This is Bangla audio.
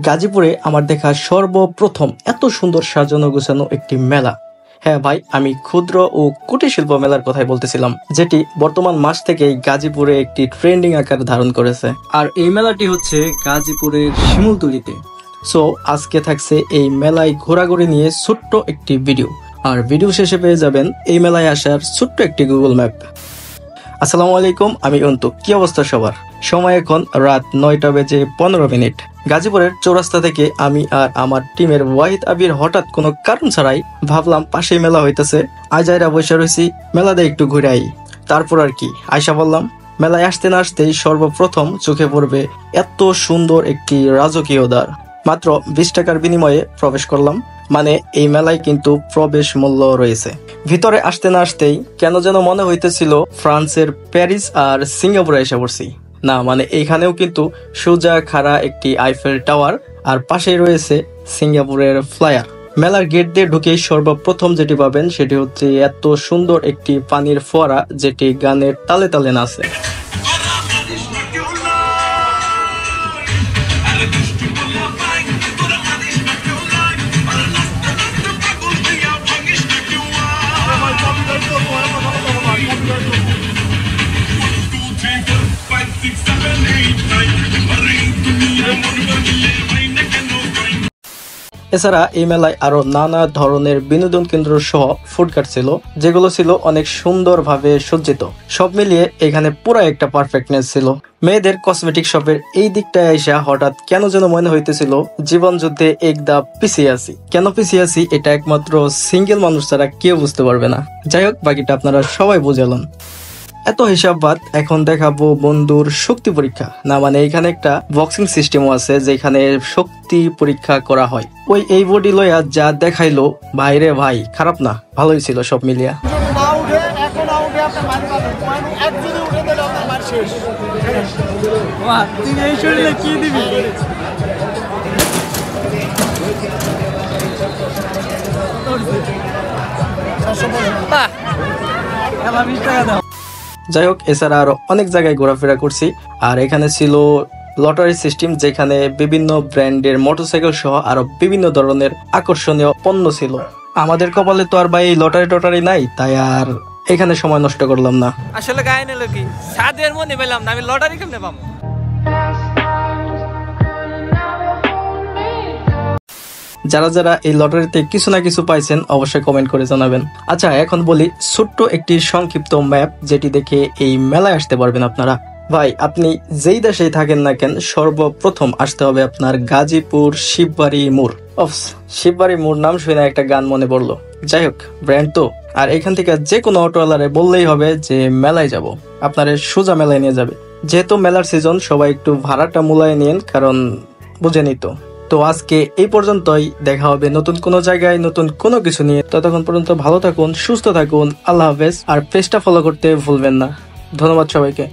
গাজীপুরে আমার দেখা সর্বপ্রথম এত সুন্দর সাজানো গোছানো একটি মেলা। হ্যাঁ ভাই, আমি ক্ষুদ্র ও কুটির শিল্প মেলার কথাই বলতেছিলাম, যেটি বর্তমান মাস থেকেই গাজীপুরে একটি ট্রেন্ডিং আকার ধারণ করেছে। আর এই মেলাটি হচ্ছে গাজীপুরের শিমুলতলিতে। সো আজকে থাকছে এই মেলায় ঘোরাঘুরি নিয়ে ছোট্ট একটি ভিডিও, আর ভিডিও শেষে পেয়ে যাবেন এই মেলায় আসার ছোট্ট একটি গুগল ম্যাপ। আসসালামু আলাইকুম, আমি অন্তু। কি অবস্থা সবার? সময় এখন রাত 9টা বেজে 15 মিনিট। গাজীপুরের চৌরাস্তা থেকে আমি আর আমার টিমের ওয়াহিদ আবির হঠাৎ কোনো কারণ ছাড়াই ভাবলাম পাশেই মেলা হইতেছে, আজাইরা বসে রয়েছি, মেলাতে একটু ঘুরে আই। তারপর আর কি আয়সা বললাম। মেলায় আসতে না আসতেই সর্বপ্রথম চোখে পড়বে এত সুন্দর একটি রাজকীয় দ্বার। মাত্র 20 টাকার বিনিময়ে প্রবেশ করলাম। মানে এই মেলায় কিন্তু প্রবেশ মূল্য রয়েছে। ভিতরে আসতে না আসতেই কেন যেন মনে হইতেছিল ফ্রান্সের প্যারিস আর সিঙ্গাপুরে এসে পড়ছি। না মানে এইখানেও কিন্তু সোজা খাড়া একটি আইফেল টাওয়ার, আর পাশেই রয়েছে সিঙ্গাপুরের ফ্লায়ার। মেলার গেট দিয়ে ঢুকেই সর্বপ্রথম যেটি পাবেন সেটি হচ্ছে এত সুন্দর একটি পানির ফোয়ারা, যেটি গানের তালে তালে নাচে। এছাড়া এই মেলায় আরো নানা ধরনের বিনোদন কেন্দ্র সহ ফুড কার্ট ছিল, যেগুলো ছিল অনেক সুন্দরভাবে সজ্জিত। সব মিলিয়ে এখানে পুরো একটা পারফেক্টনেস ছিল। মেয়েদের কসমেটিক শপের এই দিকটায় আইসা হঠাৎ কেন যেন মনে হইতেছিল জীবন যুদ্ধে এক ধাপ পিছিয়ে আছি। কেন পিছিয়ে আছি এটা একমাত্র সিঙ্গেল মানুষ ছাড়া কেউ বুঝতে পারবে না। যাই হোক, বাকিটা আপনারা সবাই বুঝালেন। এত হিসাব বাদ, এখন দেখাবো বন্ধুর শক্তি পরীক্ষা। না মানে এখানে একটা বক্সিং সিস্টেমও আছে, যেখানে শক্তি পরীক্ষা করা হয়। এই বডি লয়া যা দেখাইলো, ভাইরে ভাই, খারাপ না, ভালোই ছিল সব মিলিয়া। যাই হোক, এছাড়া আরো অনেক জায়গায় ঘোরাফেরা করছি। আর এখানে ছিল লটারি সিস্টেম, যেখানে বিভিন্ন ব্র্যান্ডের মোটরসাইকেল সহ আরো বিভিন্ন ধরনের আকর্ষণীয় পণ্য ছিল। আমাদের কপালে তো আর ভাই লটারি টটারি নাই, তাই আর এখানে সময় নষ্ট করলাম না। আসলে গায়ে নিল কি সাদের মনে পেলাম না, আমি লটারি কেমনে পাবো। যারা যারা এই লটারিতে কিছু না কিছু পাইছেন অবশ্যই কমেন্ট করে জানাবেন। আচ্ছা, এখন বলি ছোট্ট একটি সংক্ষিপ্ত ম্যাপ, যেটি দেখে এই মেলায় আসতে পারবেন আপনারা। ভাই, আপনি যেই দেশেই থাকেন না কেন, সর্বপ্রথম আসতে হবে আপনার গাজীপুর শিববাড়ি মোড়। শিববাড়ি মোড় নাম শুনে একটা গান মনে পড়লো। যাই হোক, ব্র্যান্ড তো। আর এখান থেকে যে কোনো অটোওয়ালারে বললেই হবে যে মেলায় যাব, আপনারা সোজা মেলায় নিয়ে যাবে। যেহেতু মেলার সিজন, সবাই একটু ভাড়াটা মূলায় নিন, কারণ বুঝেনি তো। তো আজকে এই পর্যন্তই, দেখা হবে নতুন কোনো জায়গায় নতুন কোনো কিছু নিয়ে। ততক্ষণ পর্যন্ত ভালো থাকুন, সুস্থ থাকুন, আল্লাহ হাফেজ। আর পেজটা ফলো করতে ভুলবেন না। ধন্যবাদ সবাইকে।